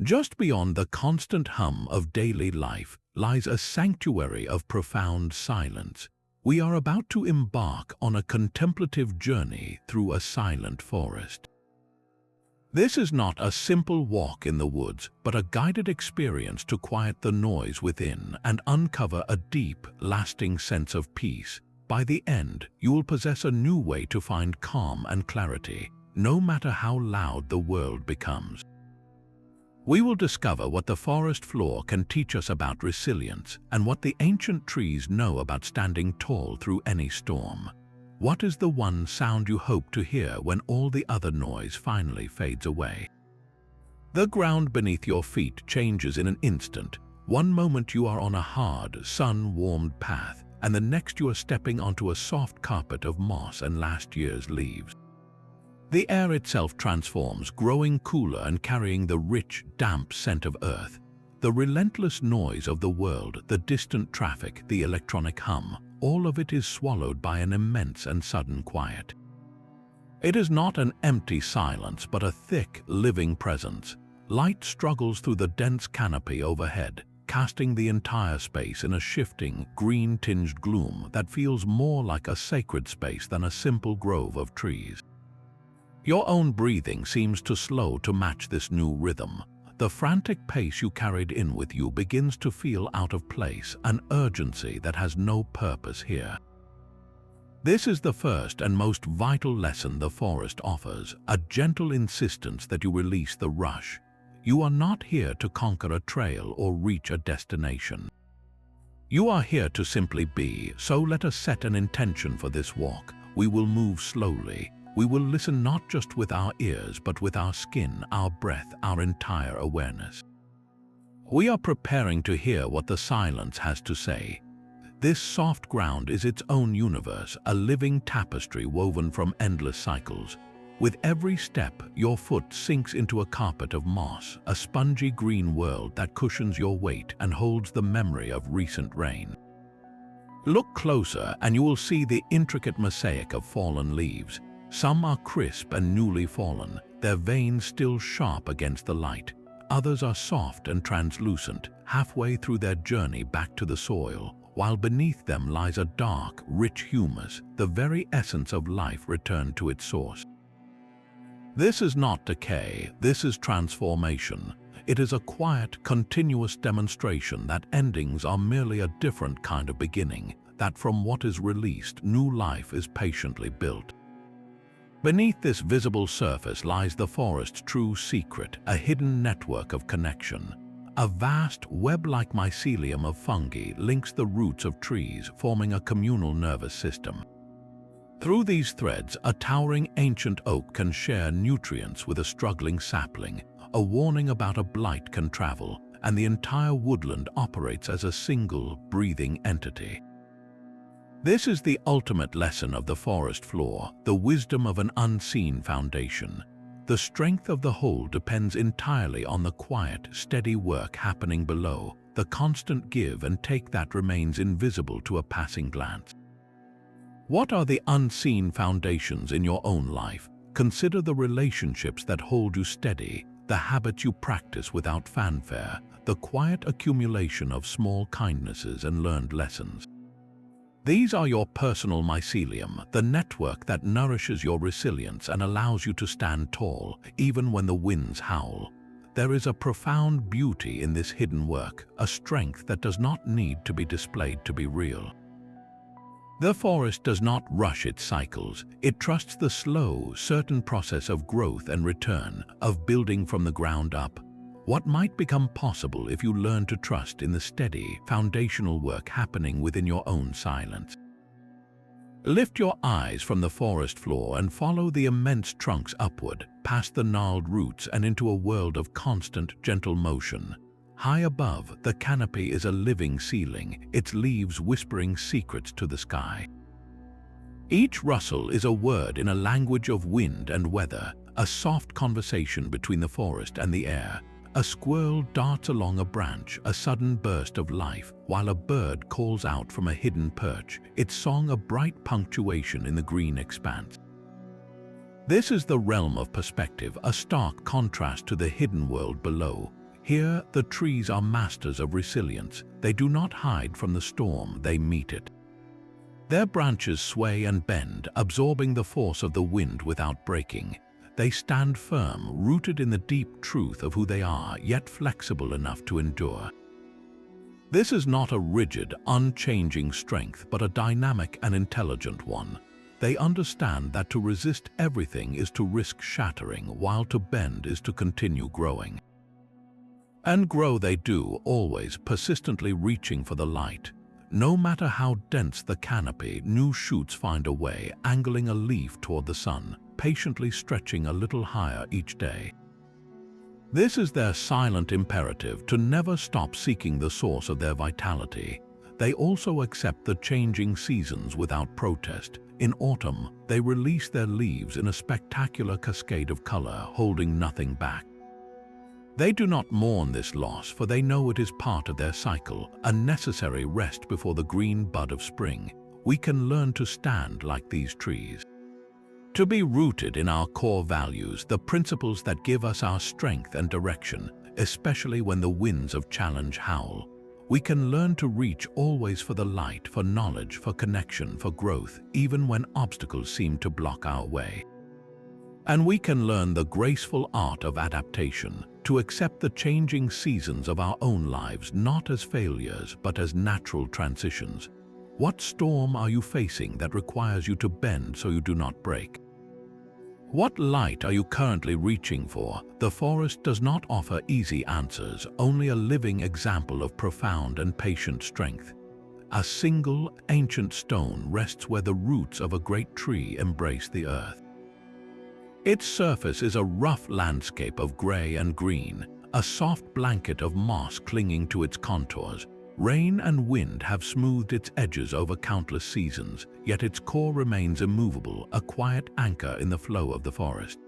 Just beyond the constant hum of daily life lies a sanctuary of profound silence. We are about to embark on a contemplative journey through a silent forest. This is not a simple walk in the woods, but a guided experience to quiet the noise within and uncover a deep, lasting sense of peace. By the end, you will possess a new way to find calm and clarity, no matter how loud the world becomes. We will discover what the forest floor can teach us about resilience and what the ancient trees know about standing tall through any storm. What is the one sound you hope to hear when all the other noise finally fades away? The ground beneath your feet changes in an instant. One moment you are on a hard, sun-warmed path, and the next you are stepping onto a soft carpet of moss and last year's leaves. The air itself transforms, growing cooler and carrying the rich, damp scent of earth. The relentless noise of the world, the distant traffic, the electronic hum, all of it is swallowed by an immense and sudden quiet. It is not an empty silence, but a thick, living presence. Light struggles through the dense canopy overhead, casting the entire space in a shifting, green-tinged gloom that feels more like a sacred space than a simple grove of trees. Your own breathing seems to slow to match this new rhythm. The frantic pace you carried in with you begins to feel out of place, an urgency that has no purpose here. This is the first and most vital lesson the forest offers, a gentle insistence that you release the rush. You are not here to conquer a trail or reach a destination. You are here to simply be, so let us set an intention for this walk. We will move slowly. We will listen not just with our ears, but with our skin, our breath, our entire awareness. We are preparing to hear what the silence has to say. This soft ground is its own universe, a living tapestry woven from endless cycles. With every step, your foot sinks into a carpet of moss, a spongy green world that cushions your weight and holds the memory of recent rain. Look closer and you will see the intricate mosaic of fallen leaves. Some are crisp and newly fallen, their veins still sharp against the light. Others are soft and translucent, halfway through their journey back to the soil, while beneath them lies a dark, rich humus, the very essence of life returned to its source. This is not decay, this is transformation. It is a quiet, continuous demonstration that endings are merely a different kind of beginning, that from what is released, new life is patiently built. Beneath this visible surface lies the forest's true secret, a hidden network of connection. A vast, web-like mycelium of fungi links the roots of trees, forming a communal nervous system. Through these threads, a towering ancient oak can share nutrients with a struggling sapling, a warning about a blight can travel, and the entire woodland operates as a single, breathing entity. This is the ultimate lesson of the forest floor, the wisdom of an unseen foundation. The strength of the whole depends entirely on the quiet, steady work happening below, the constant give and take that remains invisible to a passing glance. What are the unseen foundations in your own life? Consider the relationships that hold you steady, the habits you practice without fanfare, the quiet accumulation of small kindnesses and learned lessons. These are your personal mycelium, the network that nourishes your resilience and allows you to stand tall, even when the winds howl. There is a profound beauty in this hidden work, a strength that does not need to be displayed to be real. The forest does not rush its cycles. It trusts the slow, certain process of growth and return, of building from the ground up. What might become possible if you learn to trust in the steady, foundational work happening within your own silence? Lift your eyes from the forest floor and follow the immense trunks upward, past the gnarled roots and into a world of constant, gentle motion. High above, the canopy is a living ceiling, its leaves whispering secrets to the sky. Each rustle is a word in a language of wind and weather, a soft conversation between the forest and the air. A squirrel darts along a branch, a sudden burst of life, while a bird calls out from a hidden perch, its song a bright punctuation in the green expanse. This is the realm of perspective, a stark contrast to the hidden world below. Here, the trees are masters of resilience. They do not hide from the storm, they meet it. Their branches sway and bend, absorbing the force of the wind without breaking. They stand firm, rooted in the deep truth of who they are, yet flexible enough to endure. This is not a rigid, unchanging strength, but a dynamic and intelligent one. They understand that to resist everything is to risk shattering, while to bend is to continue growing. And grow they do, always persistently reaching for the light. No matter how dense the canopy, new shoots find a way, angling a leaf toward the sun, patiently stretching a little higher each day. This is their silent imperative, to never stop seeking the source of their vitality. They also accept the changing seasons without protest. In autumn, they release their leaves in a spectacular cascade of color, holding nothing back. They do not mourn this loss, for they know it is part of their cycle, a necessary rest before the green bud of spring. We can learn to stand like these trees. To be rooted in our core values, the principles that give us our strength and direction, especially when the winds of challenge howl. We can learn to reach always for the light, for knowledge, for connection, for growth, even when obstacles seem to block our way. And we can learn the graceful art of adaptation, to accept the changing seasons of our own lives not as failures but as natural transitions. What storm are you facing that requires you to bend so you do not break? What light are you currently reaching for? The forest does not offer easy answers, only a living example of profound and patient strength. A single, ancient stone rests where the roots of a great tree embrace the earth. Its surface is a rough landscape of gray and green, a soft blanket of moss clinging to its contours. Rain and wind have smoothed its edges over countless seasons, yet its core remains immovable, a quiet anchor in the flow of the forest.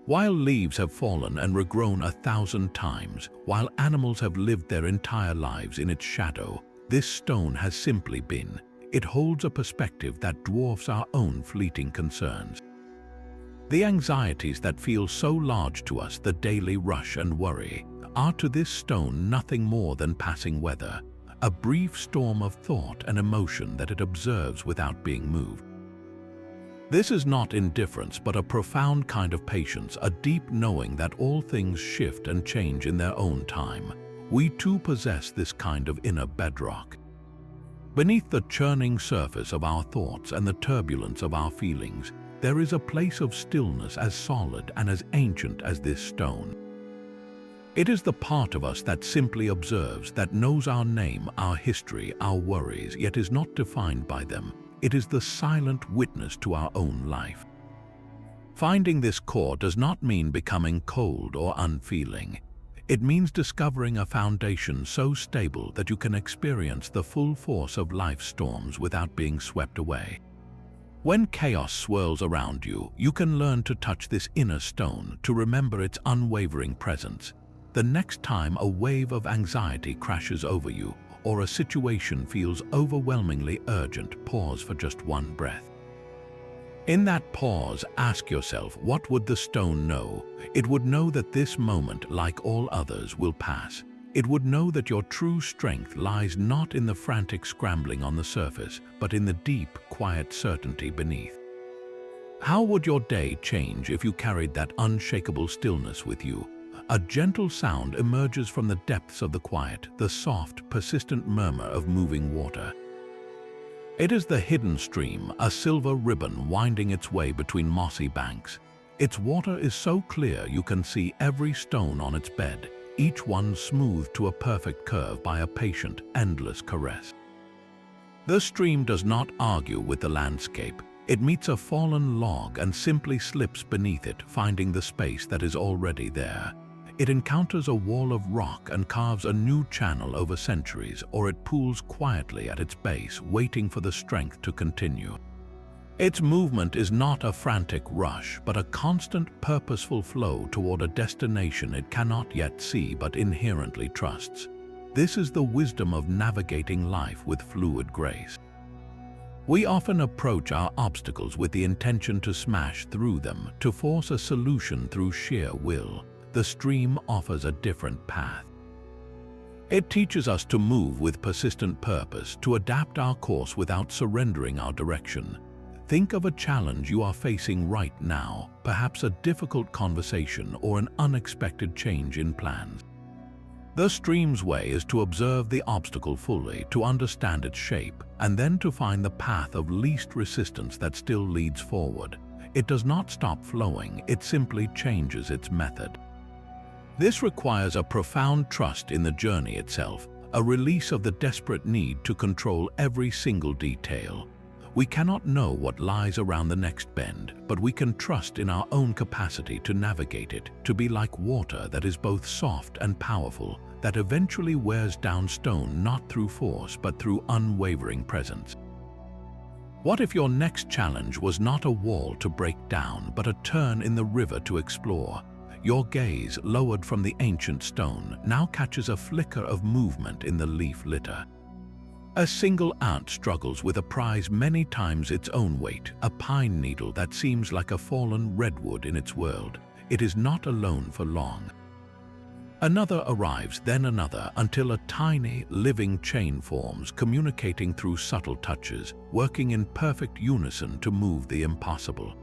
While leaves have fallen and regrown 1,000 times, while animals have lived their entire lives in its shadow, this stone has simply been. It holds a perspective that dwarfs our own fleeting concerns. The anxieties that feel so large to us, the daily rush and worry, are to this stone nothing more than passing weather, a brief storm of thought and emotion that it observes without being moved. This is not indifference, but a profound kind of patience, a deep knowing that all things shift and change in their own time. We too possess this kind of inner bedrock. Beneath the churning surface of our thoughts and the turbulence of our feelings, there is a place of stillness as solid and as ancient as this stone. It is the part of us that simply observes, that knows our name, our history, our worries, yet is not defined by them. It is the silent witness to our own life. Finding this core does not mean becoming cold or unfeeling. It means discovering a foundation so stable that you can experience the full force of life's storms without being swept away. When chaos swirls around you, you can learn to touch this inner stone, to remember its unwavering presence. The next time a wave of anxiety crashes over you, or a situation feels overwhelmingly urgent, pause for just one breath. In that pause, ask yourself, what would the stone know? It would know that this moment, like all others, will pass. It would know that your true strength lies not in the frantic scrambling on the surface, but in the deep, quiet certainty beneath. How would your day change if you carried that unshakable stillness with you? A gentle sound emerges from the depths of the quiet, the soft, persistent murmur of moving water. It is the hidden stream, a silver ribbon winding its way between mossy banks. Its water is so clear you can see every stone on its bed, each one smoothed to a perfect curve by a patient, endless caress. The stream does not argue with the landscape. It meets a fallen log and simply slips beneath it, finding the space that is already there. It encounters a wall of rock and carves a new channel over centuries, or it pools quietly at its base, waiting for the strength to continue. Its movement is not a frantic rush, but a constant, purposeful flow toward a destination it cannot yet see but inherently trusts. This is the wisdom of navigating life with fluid grace. We often approach our obstacles with the intention to smash through them, to force a solution through sheer will. the stream offers a different path. It teaches us to move with persistent purpose, to adapt our course without surrendering our direction. Think of a challenge you are facing right now, perhaps a difficult conversation or an unexpected change in plans. The stream's way is to observe the obstacle fully, to understand its shape, and then to find the path of least resistance that still leads forward. It does not stop flowing, it simply changes its method. This requires a profound trust in the journey itself, a release of the desperate need to control every single detail. We cannot know what lies around the next bend, but we can trust in our own capacity to navigate it, to be like water that is both soft and powerful, that eventually wears down stone not through force but through unwavering presence. What if your next challenge was not a wall to break down, but a turn in the river to explore? Your gaze, lowered from the ancient stone, now catches a flicker of movement in the leaf litter. A single ant struggles with a prize many times its own weight, a pine needle that seems like a fallen redwood in its world. It is not alone for long. Another arrives, then another, until a tiny, living chain forms, communicating through subtle touches, working in perfect unison to move the impossible.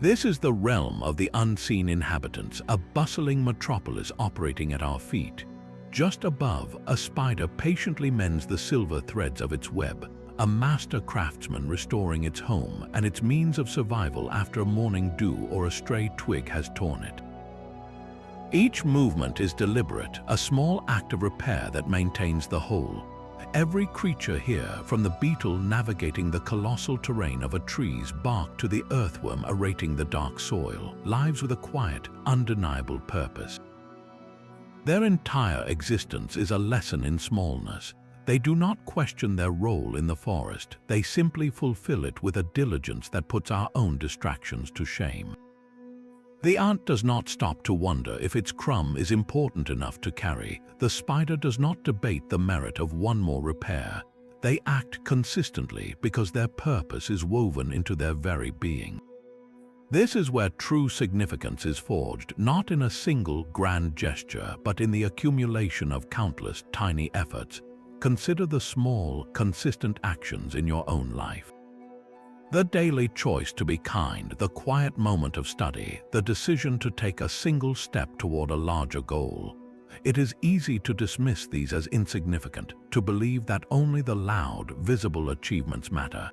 This is the realm of the unseen inhabitants, a bustling metropolis operating at our feet. Just above, a spider patiently mends the silver threads of its web, a master craftsman restoring its home and its means of survival after a morning dew or a stray twig has torn it. Each movement is deliberate, a small act of repair that maintains the whole. Every creature here, from the beetle navigating the colossal terrain of a tree's bark to the earthworm aerating the dark soil, lives with a quiet, undeniable purpose. Their entire existence is a lesson in smallness. They do not question their role in the forest, they simply fulfill it with a diligence that puts our own distractions to shame. The ant does not stop to wonder if its crumb is important enough to carry. The spider does not debate the merit of one more repair. They act consistently because their purpose is woven into their very being. This is where true significance is forged, not in a single grand gesture, but in the accumulation of countless tiny efforts. Consider the small, consistent actions in your own life. The daily choice to be kind, the quiet moment of study, the decision to take a single step toward a larger goal. It is easy to dismiss these as insignificant, to believe that only the loud, visible achievements matter.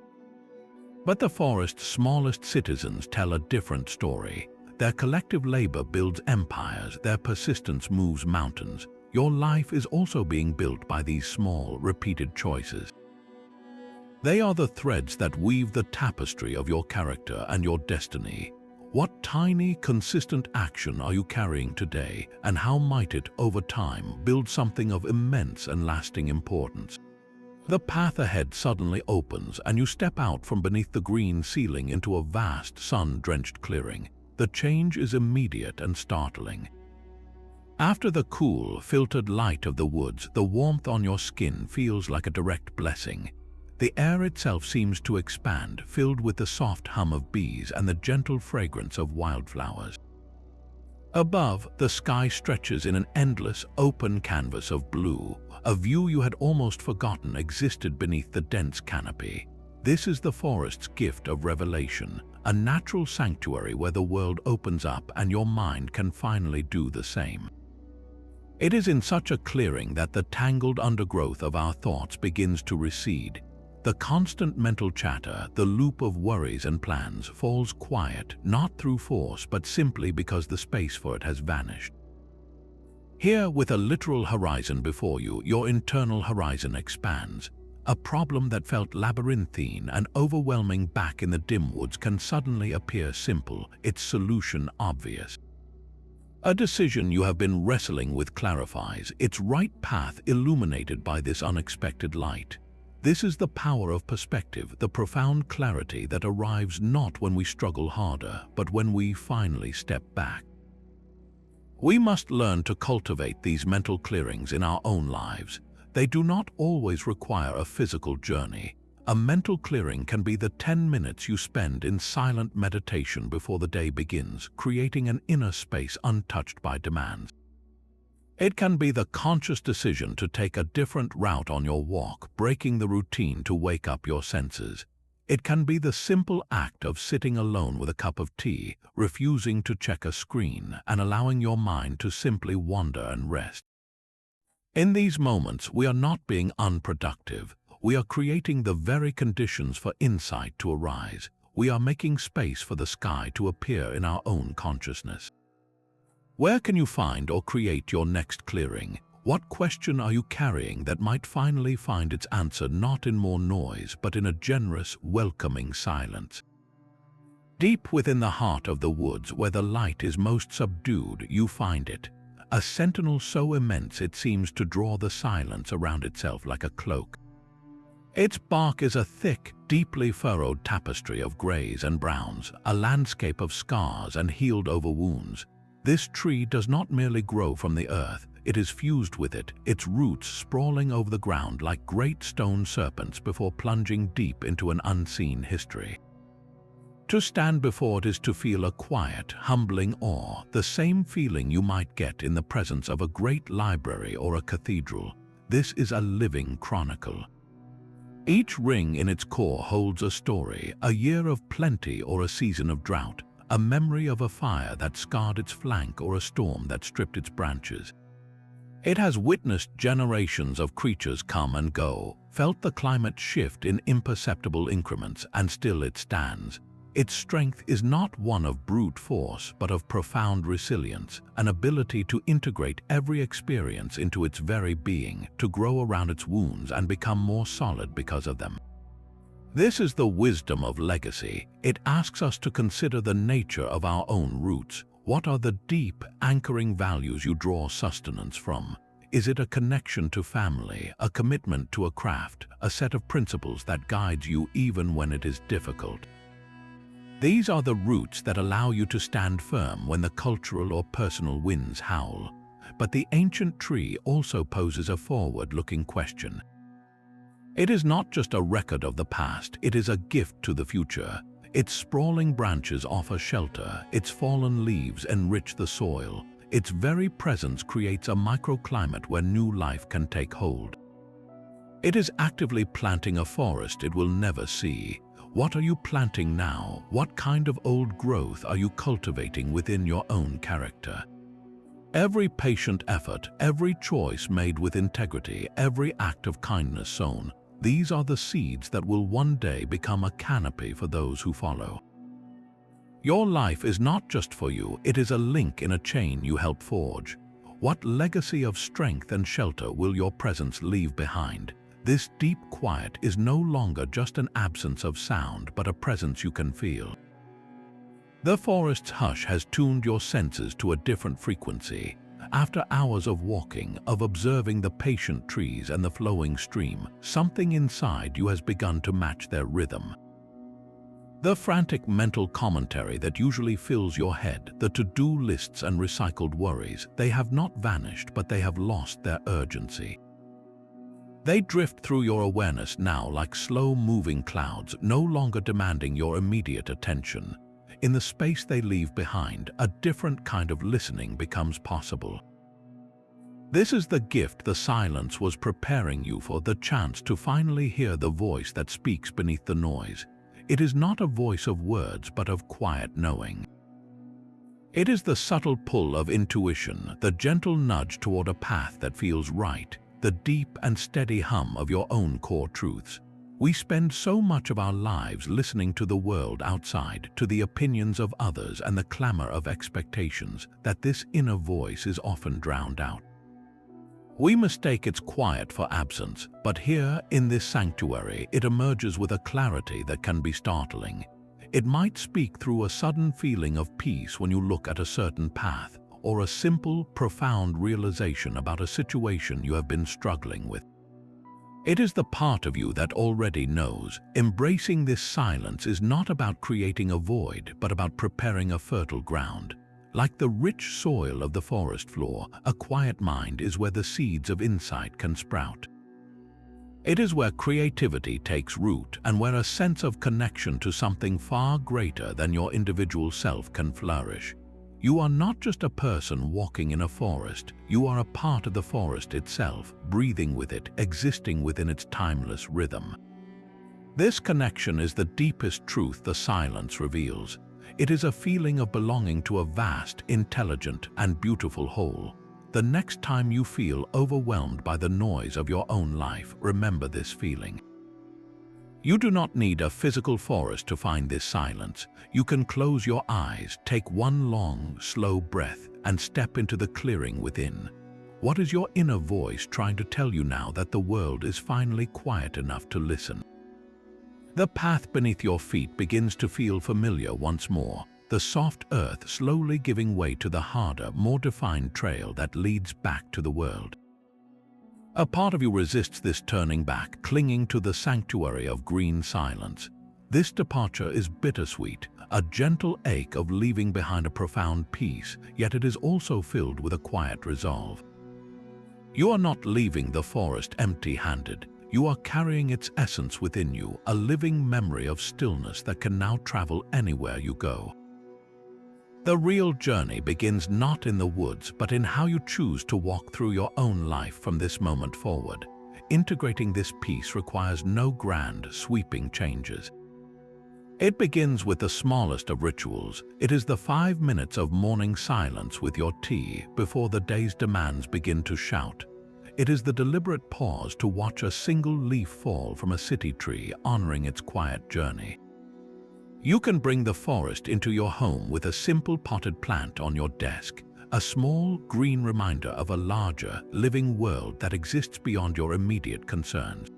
But the forest's smallest citizens tell a different story. Their collective labor builds empires, their persistence moves mountains. Your life is also being built by these small, repeated choices. They are the threads that weave the tapestry of your character and your destiny. What tiny, consistent action are you carrying today, and how might it, over time, build something of immense and lasting importance? The path ahead suddenly opens, and you step out from beneath the green ceiling into a vast, sun-drenched clearing. The change is immediate and startling. After the cool, filtered light of the woods, the warmth on your skin feels like a direct blessing. The air itself seems to expand, filled with the soft hum of bees and the gentle fragrance of wildflowers. Above, the sky stretches in an endless, open canvas of blue, a view you had almost forgotten existed beneath the dense canopy. This is the forest's gift of revelation, a natural sanctuary where the world opens up and your mind can finally do the same. It is in such a clearing that the tangled undergrowth of our thoughts begins to recede. The constant mental chatter, the loop of worries and plans, falls quiet, not through force, but simply because the space for it has vanished. Here, with a literal horizon before you, your internal horizon expands. A problem that felt labyrinthine and overwhelming back in the dim woods can suddenly appear simple, its solution obvious. A decision you have been wrestling with clarifies, its right path illuminated by this unexpected light. This is the power of perspective, the profound clarity that arrives not when we struggle harder, but when we finally step back. We must learn to cultivate these mental clearings in our own lives. They do not always require a physical journey. A mental clearing can be the 10 minutes you spend in silent meditation before the day begins, creating an inner space untouched by demands. It can be the conscious decision to take a different route on your walk, breaking the routine to wake up your senses. It can be the simple act of sitting alone with a cup of tea, refusing to check a screen, and allowing your mind to simply wander and rest. In these moments, we are not being unproductive. We are creating the very conditions for insight to arise. We are making space for the sky to appear in our own consciousness. Where can you find or create your next clearing? What question are you carrying that might finally find its answer not in more noise, but in a generous, welcoming silence? Deep within the heart of the woods, where the light is most subdued, you find it. A sentinel so immense it seems to draw the silence around itself like a cloak. Its bark is a thick, deeply furrowed tapestry of grays and browns, a landscape of scars and healed-over wounds. This tree does not merely grow from the earth, it is fused with it, its roots sprawling over the ground like great stone serpents before plunging deep into an unseen history. To stand before it is to feel a quiet, humbling awe, the same feeling you might get in the presence of a great library or a cathedral. This is a living chronicle. Each ring in its core holds a story, a year of plenty or a season of drought, a memory of a fire that scarred its flank or a storm that stripped its branches. It has witnessed generations of creatures come and go, felt the climate shift in imperceptible increments, and still it stands. Its strength is not one of brute force, but of profound resilience, an ability to integrate every experience into its very being, to grow around its wounds and become more solid because of them. This is the wisdom of legacy. It asks us to consider the nature of our own roots. What are the deep, anchoring values you draw sustenance from? Is it a connection to family, a commitment to a craft, a set of principles that guides you even when it is difficult? These are the roots that allow you to stand firm when the cultural or personal winds howl. But the ancient tree also poses a forward-looking question. It is not just a record of the past, it is a gift to the future. Its sprawling branches offer shelter, its fallen leaves enrich the soil. Its very presence creates a microclimate where new life can take hold. It is actively planting a forest it will never see. What are you planting now? What kind of old growth are you cultivating within your own character? Every patient effort, every choice made with integrity, every act of kindness sown, these are the seeds that will one day become a canopy for those who follow. Your life is not just for you, it is a link in a chain you help forge. What legacy of strength and shelter will your presence leave behind? This deep quiet is no longer just an absence of sound, but a presence you can feel. The forest's hush has tuned your senses to a different frequency. After hours of walking, of observing the patient trees and the flowing stream, something inside you has begun to match their rhythm. The frantic mental commentary that usually fills your head, the to-do lists and recycled worries, they have not vanished, but they have lost their urgency. They drift through your awareness now like slow-moving clouds, no longer demanding your immediate attention. In the space they leave behind, a different kind of listening becomes possible. This is the gift the silence was preparing you for, the chance to finally hear the voice that speaks beneath the noise. It is not a voice of words, but of quiet knowing. It is the subtle pull of intuition, the gentle nudge toward a path that feels right, the deep and steady hum of your own core truths. We spend so much of our lives listening to the world outside, to the opinions of others and the clamor of expectations, that this inner voice is often drowned out. We mistake its quiet for absence, but here, in this sanctuary, it emerges with a clarity that can be startling. It might speak through a sudden feeling of peace when you look at a certain path, or a simple, profound realization about a situation you have been struggling with. It is the part of you that already knows. Embracing this silence is not about creating a void, but about preparing a fertile ground. Like the rich soil of the forest floor, a quiet mind is where the seeds of insight can sprout. It is where creativity takes root and where a sense of connection to something far greater than your individual self can flourish. You are not just a person walking in a forest, you are a part of the forest itself, breathing with it, existing within its timeless rhythm. This connection is the deepest truth the silence reveals. It is a feeling of belonging to a vast, intelligent, and beautiful whole. The next time you feel overwhelmed by the noise of your own life, remember this feeling. You do not need a physical forest to find this silence. You can close your eyes, take one long, slow breath, and step into the clearing within. What is your inner voice trying to tell you now that the world is finally quiet enough to listen? The path beneath your feet begins to feel familiar once more, the soft earth slowly giving way to the harder, more defined trail that leads back to the world. A part of you resists this turning back, clinging to the sanctuary of green silence. This departure is bittersweet, a gentle ache of leaving behind a profound peace, yet it is also filled with a quiet resolve. You are not leaving the forest empty-handed. You are carrying its essence within you, a living memory of stillness that can now travel anywhere you go. The real journey begins not in the woods, but in how you choose to walk through your own life from this moment forward. Integrating this peace requires no grand, sweeping changes. It begins with the smallest of rituals. It is the 5 minutes of morning silence with your tea before the day's demands begin to shout. It is the deliberate pause to watch a single leaf fall from a city tree, honoring its quiet journey. You can bring the forest into your home with a simple potted plant on your desk, a small green reminder of a larger, living world that exists beyond your immediate concerns.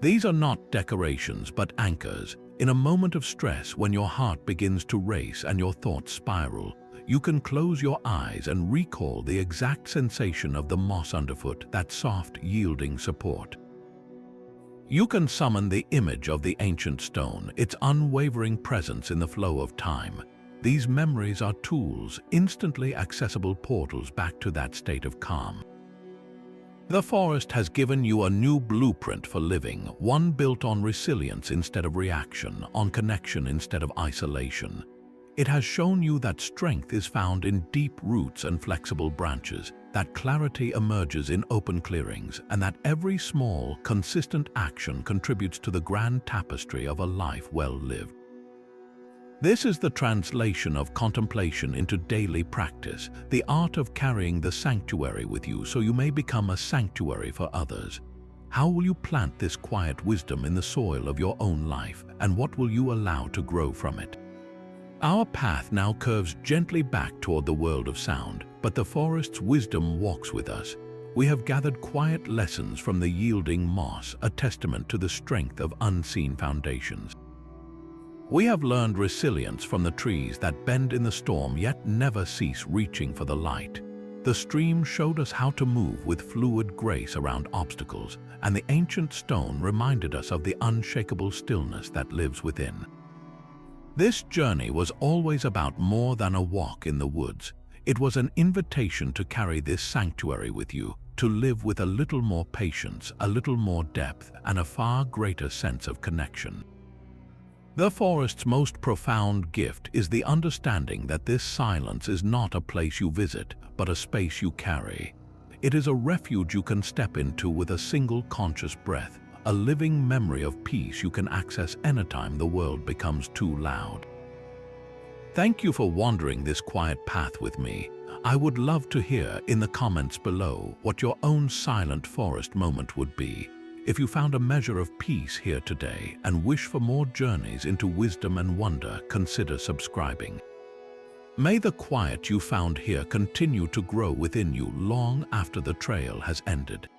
These are not decorations but anchors. In a moment of stress, when your heart begins to race and your thoughts spiral, you can close your eyes and recall the exact sensation of the moss underfoot, that soft, yielding support. You can summon the image of the ancient stone, its unwavering presence in the flow of time. These memories are tools, instantly accessible portals back to that state of calm. The forest has given you a new blueprint for living, one built on resilience instead of reaction, on connection instead of isolation. It has shown you that strength is found in deep roots and flexible branches, that clarity emerges in open clearings, and that every small, consistent action contributes to the grand tapestry of a life well lived. This is the translation of contemplation into daily practice, the art of carrying the sanctuary with you so you may become a sanctuary for others. How will you plant this quiet wisdom in the soil of your own life, and what will you allow to grow from it? Our path now curves gently back toward the world of sound, but the forest's wisdom walks with us. We have gathered quiet lessons from the yielding moss, a testament to the strength of unseen foundations. We have learned resilience from the trees that bend in the storm yet never cease reaching for the light. The stream showed us how to move with fluid grace around obstacles, and the ancient stone reminded us of the unshakable stillness that lives within. This journey was always about more than a walk in the woods. It was an invitation to carry this sanctuary with you, to live with a little more patience, a little more depth, and a far greater sense of connection. The forest's most profound gift is the understanding that this silence is not a place you visit, but a space you carry. It is a refuge you can step into with a single conscious breath, a living memory of peace you can access anytime the world becomes too loud. Thank you for wandering this quiet path with me. I would love to hear in the comments below what your own silent forest moment would be. If you found a measure of peace here today and wish for more journeys into wisdom and wonder, consider subscribing. May the quiet you found here continue to grow within you long after the trail has ended.